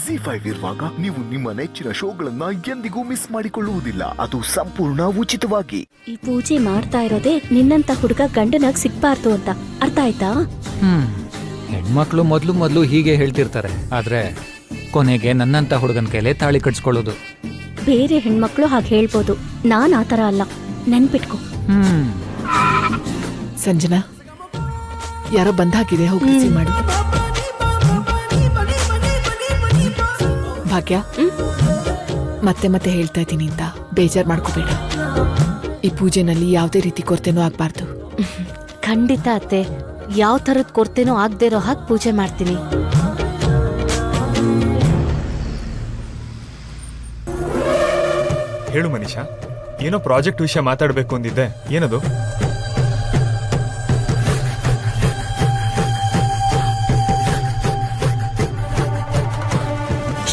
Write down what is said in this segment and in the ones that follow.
ಜಿ5 ಇರುವಾಗ ನೀವು ನಿಮ್ಮ ನೆಚ್ಚಿನ ಶೋಗಳನ್ನ ಎಂದಿಗೂ ಮಿಸ್ ಮಾಡಿಕೊಳ್ಳುವುದಿಲ್ಲ. ಅದು ಸಂಪೂರ್ಣ ಉಚಿತವಾಗಿ. ಈ ಪೂಜೆ ಮಾಡ್ತಾ ಇರೋದೇ ನಿನ್ನಂತ ಹುಡುಗ ಗಂಡನಾಗ್ ಸಿಗ್ಬಾರ್ದು ಅಂತ, ಅರ್ಥ ಆಯ್ತಾ? ಹೆಣ್ಮಕ್ಳು ಮೊದ್ಲು ಹೀಗೆ ಹೇಳ್ತಿರ್ತಾರೆ, ಆದ್ರೆ ಕೊನೆಗೆ ನನ್ನಂತ ಹುಡುಗನ ಕೈಲೇ ತಾಳಿ ಕಟ್ಸ್ಕೊಳ್ಳೋದು. ಬೇರೆ ಹೆಣ್ಮಕ್ಳು ಹಾಗೆ ಹೇಳ್ಬೋದು, ನಾನ್ ಆತರ ಅಲ್ಲ, ನೆನ್ಪಿಟ್ಕೊ. ಸಂಜನಾ, ಯಾರೋ ಬಂದಾಗಿದೆ, ಹೋಗಿ ರಿಸೀವ್ ಮಾಡಿ. ಭಾಗ್ಯ, ಮತ್ತೆ ಮತ್ತೆ ಹೇಳ್ತಾ ಇದ್ದೀನಿ ಅಂತ ಬೇಜಾರ್ ಮಾಡ್ಕೋಬೇಡ. ಈ ಪೂಜೆನಲ್ಲಿ ಯಾವುದೇ ರೀತಿ ಕೊರತೆನೂ ಆಗ್ಬಾರ್ದು. ಖಂಡಿತ ಅತ್ತೆ, ಯಾವ ತರದ್ ಕೊರತೆನೂ ಆಗದೆ ಇರೋ ಹಾಗೆ ಪೂಜೆ ಮಾಡ್ತೀನಿ. ಹೇಳು ಮನೀಷಾ, ಏನೋ ಪ್ರಾಜೆಕ್ಟ್ ವಿಷಯ ಮಾತಾಡಬೇಕು ಅಂದಿದ್ದೆ, ಏನದು?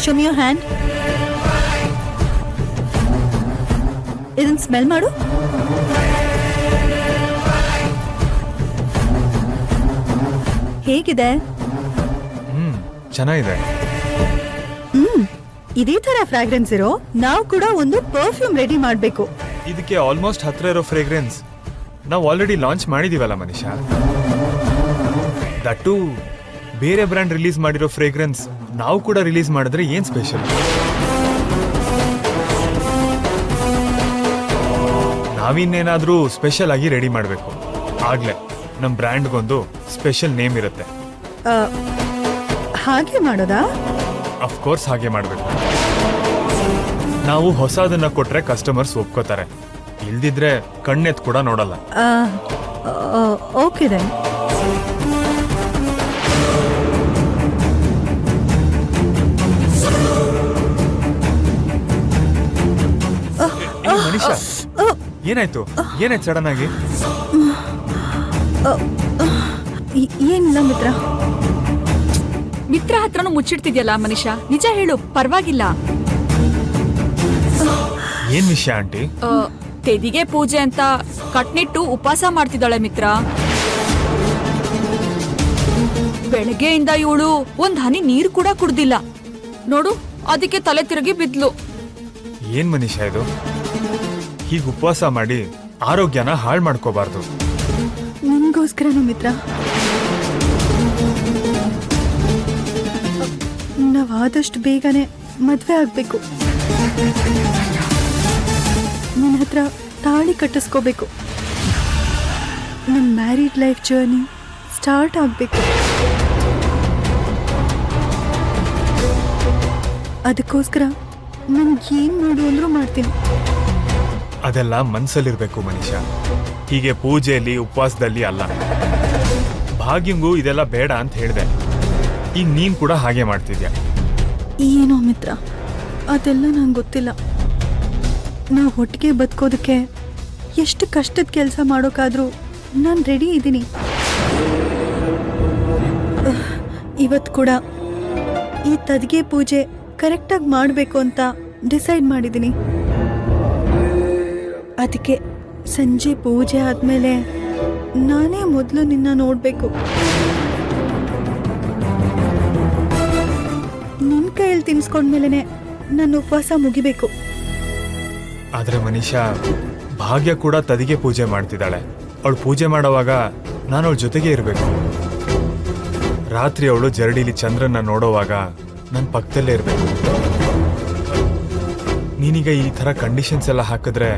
Show me your hand. ಇದನ್ನ ಸ್ಮೆಲ್ ಮಾಡು. ಹೇಗಿದೆ? ಚೆನ್ನಾಗಿದೆ. ಇದೇ ತರ ಫ್ರಾಗ್ರೆನ್ಸ್ ಇರೋ ನಾವು ಕೂಡ ಒಂದು ಪರ್ಫ್ಯೂಮ್ ರೆಡಿ ಮಾಡ್ಬೇಕು. ಇದಕ್ಕೆ ಆಲ್ಮೋಸ್ಟ್ ಹತ್ರ ಇರೋ ಫ್ರೇಗ್ರೆನ್ಸ್ ನಾವು ಆಲ್ರೆಡಿ ಲಾಂಚ್ ಮಾಡಿದೀವಲ್ಲ ಮನೀಷಾ. ದಟ್ಟು ಬೇರೆ ಬ್ರ್ಯಾಂಡ್ ರಿಲೀಸ್ ಮಾಡಿರೋ ಫ್ರೇಗ್ರೆನ್ಸ್ ನಾವು ಕೂಡ ರಿಲೀಸ್ ಮಾಡಿದ್ರೆ ಏನ್ ಸ್ಪೆಷಲ್? ನಾವಿನ್ನೇನಾದ್ರೂ ಸ್ಪೆಷಲ್ ಆಗಿ ರೆಡಿ ಮಾಡಬೇಕು. ಆಗ್ಲೇ ನಮ್ಮ ಬ್ರ್ಯಾಂಡ್ಗೊಂದು ಸ್ಪೆಷಲ್ ನೇಮ್ ಇರುತ್ತೆ. ಹಾಗೆ ಮಾಡೋದಾ? ಅಫ್ಕೋರ್ಸ್ ಹಾಗೆ ಮಾಡಬೇಕು. ನಾವು ಹೊಸದನ್ನ ಕೊಟ್ರೆ ಕಸ್ಟಮರ್ಸ್ ಒಪ್ಕೋತಾರೆ, ಇಲ್ದಿದ್ರೆ ಕಣ್ಣೆತ್ ಕೂಡ ನೋಡಲ್ಲ. Okay then. ಮನೀಷಾ, ಏನಾಯ್ತು ಸಡನ್ ಆಗಿ? ಏನಿಲ್ಲ ಮಿತ್ರ. ಮಿತ್ರ ಹತ್ರನೂ ಮುಚ್ಚಿಡ್ತಿದ್ಯಲ್ಲ ಮನೀಷಾ, ನಿಜ ಹೇಳು, ಪರವಾಗಿಲ್ಲ. ಏನ್ ವಿಷಯ ಆಂಟಿ? ತೆದಿಗೆ ಪೂಜೆ ಅಂತ ಕಟ್ನಿಟ್ಟು ಉಪವಾಸ ಮಾಡ್ತಿದ್ದಾಳೆ ಮಿತ್ರ. ಬೆಳಗ್ಗೆಯಿಂದ ಇವಳು ಒಂದ್ ಹನಿ ನೀರು ಕೂಡ ಕುಡ್ದಿಲ್ಲ ನೋಡು, ಅದಕ್ಕೆ ತಲೆ ತಿರುಗಿ ಬಿದ್ಲು. ಏನ್ ಮನೀಷಾ ಇದು? ಹೀಗೆ ಉಪವಾಸ ಮಾಡಿ ಆರೋಗ್ಯನ ಹಾಳು ಮಾಡ್ಕೋಬಾರ್ದು. ನಿನ್ಗೋಸ್ಕರನು ಮಿತ್ರ. ನಾವ್ ಆದಷ್ಟು ಬೇಗನೆ ಮದ್ವೆ ಆಗ್ಬೇಕು. ನನ್ನ ಹತ್ರ ತಾಳಿ ಕಟ್ಟಿಸ್ಕೋಬೇಕು. ನನ್ನ ಮ್ಯಾರಿಡ್ ಲೈಫ್ ಜರ್ನಿ ಸ್ಟಾರ್ಟ್ ಆಗ್ಬೇಕು. ಅದಕ್ಕೋಸ್ಕರ ನನ್ಗೆ ಏನ್ ಮಾಡು ಅಂದ್ರೂ ಮಾಡ್ತೀನಿ. ಅದೆಲ್ಲ ಮನ್ಸಲ್ಲಿರ್ಬೇಕು ಮನೀಷಾ, ಹೀಗೆ ಪೂಜೆಯಲ್ಲಿ ಉಪವಾಸದಲ್ಲಿ ಅಲ್ಲ. ಭಾಗ್ಯಂಗೂ ಇದೆಲ್ಲ ಬೇಡ ಅಂತ ಹೇಳ್ದೆ, ಈಗ ನೀನ್ ಕೂಡ ಹಾಗೆ ಮಾಡ್ತಿದ್ಯಾ. ಏನೋ ಮಿತ್ರ, ಅದೆಲ್ಲ ನಂಗೆ ಗೊತ್ತಿಲ್ಲ. ನಾವು ಒಟ್ಟಿಗೆ ಬದುಕೋದಕ್ಕೆ ಎಷ್ಟು ಕಷ್ಟದ ಕೆಲಸ ಮಾಡೋಕ್ಕಾದ್ರೂ ನಾನು ರೆಡಿ ಇದ್ದೀನಿ. ಇವತ್ತು ಕೂಡ ಈ ತದ್ಗೆ ಪೂಜೆ ಕರೆಕ್ಟಾಗಿ ಮಾಡಬೇಕು ಅಂತ ಡಿಸೈಡ್ ಮಾಡಿದ್ದೀನಿ. ಅದಕ್ಕೆ ಸಂಜೆ ಪೂಜೆ ಆದಮೇಲೆ ನಾನೇ ಮೊದಲು ನಿನ್ನ ನೋಡಬೇಕು. ನಿನ್ನ ಕೈಯಲ್ಲಿ ತಿನ್ಸ್ಕೊಂಡ್ಮೇಲೆ ನನ್ನ ಉಪವಾಸ ಮುಗಿಬೇಕು. ಆದ್ರೆ ಮನೀಷಾ, ಭಾಗ್ಯ ಕೂಡ ತದಿಗೆ ಪೂಜೆ ಮಾಡ್ತಿದ್ದಾಳೆ. ಅವಳು ಪೂಜೆ ಮಾಡೋವಾಗ ನಾನು ಅವಳ ಜೊತೆಗೆ ಇರಬೇಕು. ರಾತ್ರಿ ಅವಳು ಜರಡಿಲಿ ಚಂದ್ರನ್ನ ನೋಡೋವಾಗ ನನ್ನ ಪಕ್ಕದಲ್ಲೇ ಇರಬೇಕು. ನೀನೀಗ ಈ ಥರ ಕಂಡೀಷನ್ಸ್ ಎಲ್ಲ ಹಾಕಿದ್ರೆ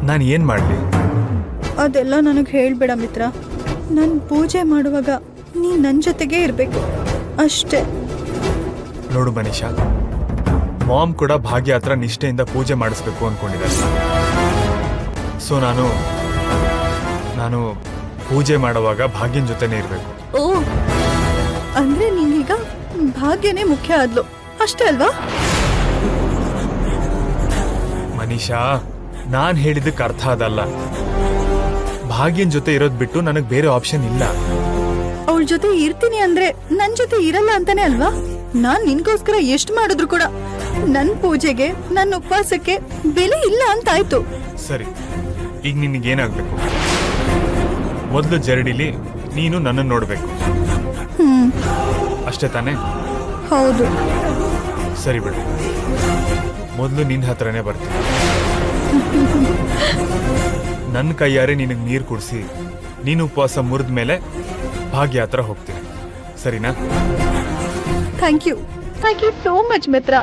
ನಾನು ಏನು ಮಾಡಲಿ? ಅದೆಲ್ಲ ನನಗೆ ಹೇಳ್ಬೇಡ ಮಿತ್ರ. ನಾನು ಪೂಜೆ ಮಾಡುವಾಗ ನೀನು ನನ್ನ ಜೊತೆಗೇ ಇರಬೇಕು ಅಷ್ಟೇ. ನೋಡು ಮನೀಷಾ, ಮಾಮ್ ಕೂಡ ಭಾಗ್ಯ ಹತ್ರ ನಿಷ್ಠೆಯಿಂದ ಪೂಜೆ ಮಾಡಿಸ್ಬೇಕು ಅನ್ಕೊಂಡಿದ್ದಾರೆ. ಸೊ ನಾನು ಪೂಜೆ ಮಾಡುವಾಗ ಭಾಗ್ಯನ ಜೊತೆನೇ ಇರಬೇಕು. ಓ, ಅಂದ್ರೆ ನಿಂಗೀಗ ಭಾಗ್ಯನೇ ಮುಖ್ಯ ಆದ್ಲು ಅಷ್ಟೇ ಅಲ್ವಾ? ಮನೀಷಾ, ನಾನ್ ಹೇಳಿದ್ದಕ್ಕೆ ಅರ್ಥ ಅದಲ್ಲ. ಭಾಗ್ಯನ್ ಜೊತೆ ಇರೋದ್ ಬಿಟ್ಟು ನನಗೆ ಬೇರೆ ಆಪ್ಷನ್ ಇಲ್ಲ. ಅವಳ ಜೊತೆ ಇರ್ತೀನಿ ಅಂದ್ರೆ ನನ್ ಜೊತೆ ಇರಲ್ಲ ಅಂತಾನೆ ಅಲ್ವಾ? ನಾನ್ ನಿನ್ಗೋಸ್ಕರ ಎಷ್ಟು ಮಾಡಿದ್ರು ಕೂಡ ನನ್ ಪೂಜೆಗೆ, ನನ್ನ ಉಪವಾಸಕ್ಕೆ ಬೆಲೆ ಇಲ್ಲ ಅಂತ ಆಯ್ತು. ಸರಿ, ಈಗ ನಿನಗೇನಾಗ್ಬೇಕು? ಮೊದಲು ಜರಡಿಲಿ ನೀನು ನನ್ನನ್ನು ನೋಡ್ಬೇಕು, ಅಷ್ಟೇ ತಾನೇ? ಹೌದು. ಸರಿ ಬಿಡು, ಮೊದಲು ನಿನ್ನ ಹತ್ರನೇ ಬರ್ತೀನಿ. ನನ್ನ ಕೈಯಾರೆ ನಿನಗೆ ನೀರು ಕುಡಿಸಿ ನೀನು ಉಪವಾಸ ಮುರಿದ ಮೇಲೆ ಭಾಗ್ಯ ಹತ್ರ ಹೋಗ್ತೀನಿ, ಸರಿನಾ? ಥ್ಯಾಂಕ್ ಯು ಸೋ ಮಚ್ ಮಿತ್ರ.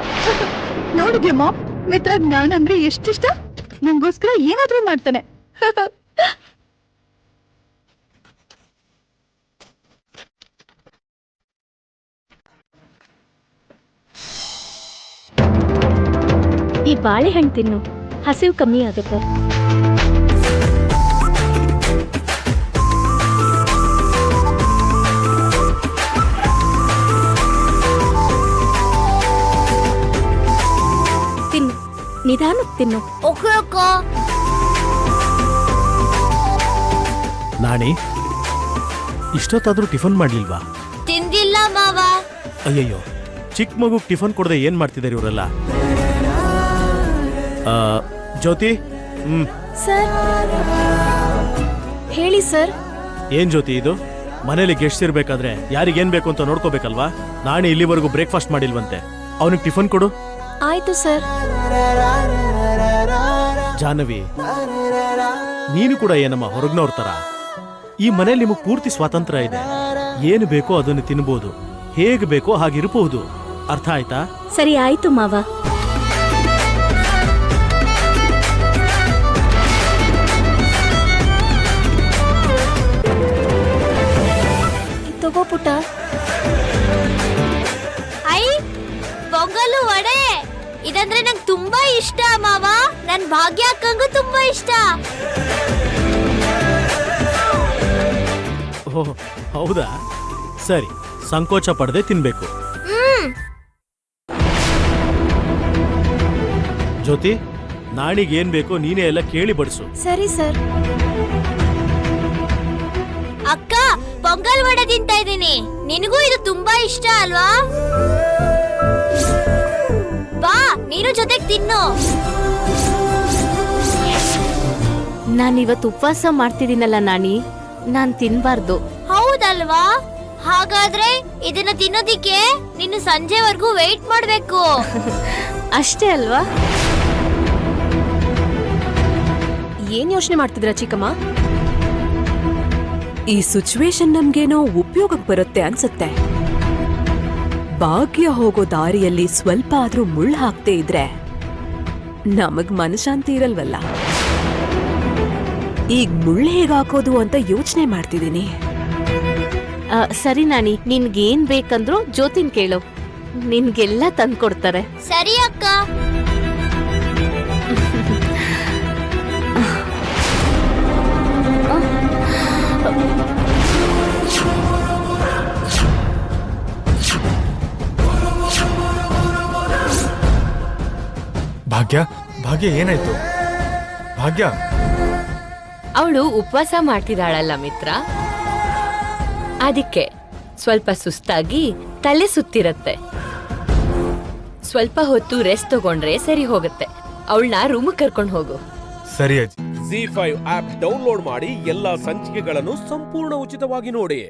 ನೋಡಿದ್ಯಮ್ಮ ಮಿತ್ರ ನಾನಂದ್ರೆ ಎಷ್ಟಿಷ್ಟ, ನಂಗೋಸ್ಕರ ಏನಾದ್ರೂ ಮಾಡ್ತಾನೆ. ಈ ಬಾಳೆಹಣ್ಣು ತಿನ್ನು, ಹಸಿವು ಕಮ್ಮಿ ಆಗುತ್ತೆ. ತಿನ್ನು, ನಿಧಾನಕ್ಕೆ ತಿನ್ನು. ಓಕೆ ಅಕ್ಕ. ನಾಣಿ, ಇಷ್ಟೊತ್ತಾದ್ರೂ ಟಿಫನ್ ಮಾಡ್ಲಿಲ್ವಾ? ತಿಂದಿಲ್ಲ ಮಾವ. ಅಯ್ಯಯ್ಯೋ, ಚಿಕ್ಕ ಮಗುಗ್ ಟಿಫನ್ ಕೊಡದೆ ಏನ್ ಮಾಡ್ತಿದ್ದಾರೆ ಇವರೆಲ್ಲ? ಜ್ಯೋತಿ, ಸರ್ ಹೇಳಿ ಸರ್. ಏನ್ ಜ್ಯೋತಿ ಇದು? ಮನೇಲಿ ಗೆಸ್ಟ್ ಇರ್ಬೇಕಾದ್ರೆ ಯಾರಿಗೇನ್ ಬೇಕು ಅಂತ ನೋಡ್ಕೋಬೇಕಲ್ವಾ? ನಾಣಿ ಇಲ್ಲಿವರೆಗೂ ಬ್ರೇಕ್ಫಾಸ್ಟ್ ಮಾಡಿಲ್ವಂತೆ, ಅವನಿಗೆ ಟಿಫನ್ ಕೊಡು. ಆಯ್ತು ಸರ್. ಜಾಹ್ನವಿ, ನೀನು ಕೂಡ ಏನಮ್ಮ ಹೊರಗ್ನವ್ರ ತರ? ಈ ಮನೇಲಿ ನಿಮಗ್ ಪೂರ್ತಿ ಸ್ವಾತಂತ್ರ್ಯ ಇದೆ. ಏನು ಬೇಕೋ ಅದನ್ನು ತಿನ್ಬಹುದು, ಹೇಗೆ ಬೇಕೋ ಹಾಗಿರಬಹುದು. ಅರ್ಥ ಆಯ್ತಾ? ಸರಿ ಆಯ್ತು ಮಾವ. ತಗೋ ಪುಟ್ಟ. ಐ ಪೊಂಗಲು ವಡೆ, ಇದಂದ್ರೆ ನಂಗೆ ತುಂಬಾ ಇಷ್ಟ ಮಾವ. ನನ್ ಭಾಗ್ಯ ಅಕ್ಕಂಗೂ ತುಂಬಾ ಇಷ್ಟ. ಓಹ್ ಹೌದಾ? ಸರಿ, ಸಂಕೋಚ ಪಡದೆ ತಿನ್ಬೇಕು. ಜ್ಯೋತಿ, ನಾಣಿಗೆ ಏನ್ ಬೇಕೋ ನೀನೇ ಎಲ್ಲ ಕೇಳಿ ಬಡಿಸು. ಸರಿ ಸರ್. ಅಕ್ಕ, ಪೊಂಗಲ್ ವಡೆ ತಿಂತಾ ಇದ್ದೀನಿ. ನಿನಗೂ ಇದು ತುಂಬಾ ಇಷ್ಟ ಅಲ್ವಾ? ಬಾ, ನೀನು ಜೊತೆಗೆ ತಿನ್ನು. ನಾನಿವತ್ತು ಉಪವಾಸ ಮಾಡ್ತಿದ್ದೀನಲ್ಲ ನಾಣಿ, ನಾನ್ ತಿನ್ಬಾರ್ದು. ಹೌದಲ್ವಾ? ಹಾಗಾದ್ರೆ ಇದನ್ನ ತಿನ್ನೋದಿಕ್ಕೆ ನೀನು ಸಂಜೆವರೆಗೂ ವೇಟ್ ಮಾಡ್ಬೇಕು. ಅಷ್ಟೇ ಅಲ್ವಾ? ಏನ್ ಯೋಚನೆ ಮಾಡ್ತಿದ್ರ ಚಿಕ್ಕಮ್ಮ? ಈ ಸಿಚುವೇಶನ್ ನಮ್ಗೇನೋ ಉಪಯೋಗಕ್ಕೆ ಬರುತ್ತೆ ಅನ್ಸುತ್ತೆ. ಭಾಗ್ಯ ಹೋಗೋ ದಾರಿಯಲ್ಲಿ ಸ್ವಲ್ಪ ಆದ್ರೂ ಮುಳ್ಳು ಹಾಕ್ತೇ ಇದ್ರೆ ನಮಗ್ ಮನಶಾಂತಿ ಇರಲ್ವಲ್ಲ. ಈಗ ಮುಳ್ಳು ಹೇಗೆ ಹಾಕೋದು ಅಂತ ಯೋಚನೆ ಮಾಡ್ತಿದ್ದೀನಿ. ಸರಿ ನಾಣಿ, ನಿನ್ಗೇನ್ ಬೇಕಂದ್ರು ಜ್ಯೋತಿನ್ ಕೇಳು, ನಿನ್ಗೆಲ್ಲ ತಂದ್ಕೊಡ್ತಾರೆ. ಸರಿ ಅಕ್ಕ. ಭಾಗ್ಯ, ಭಾಗ್ಯ ಏನಾಯ್ತು? ಭಾಗ್ಯ, ಅವಳು ಉಪವಾಸ ಮಾಡ್ತಿದ್ದಾಳಲ್ಲ ಮಿತ್ರ, ಅದಕ್ಕೆ ಸ್ವಲ್ಪ ಸುಸ್ತಾಗಿ ತಲೆ ಸುತ್ತಿರತ್ತೆ. ಸ್ವಲ್ಪ ಹೊತ್ತು ರೆಸ್ಟ್ ತಗೊಂಡ್ರೆ ಸರಿ ಹೋಗುತ್ತೆ. ಅವಳನ್ನ ರೂಮ್ ಕರ್ಕೊಂಡು ಹೋಗು. ಸರಿ ಅಜ್ಜಿ. ZEE5 ಆಪ್ ಡೌನ್ಲೋಡ್ ಮಾಡಿ ಎಲ್ಲಾ ಸಂಚಿಕೆಗಳನ್ನು ಸಂಪೂರ್ಣ ಉಚಿತವಾಗಿ ನೋಡಿ.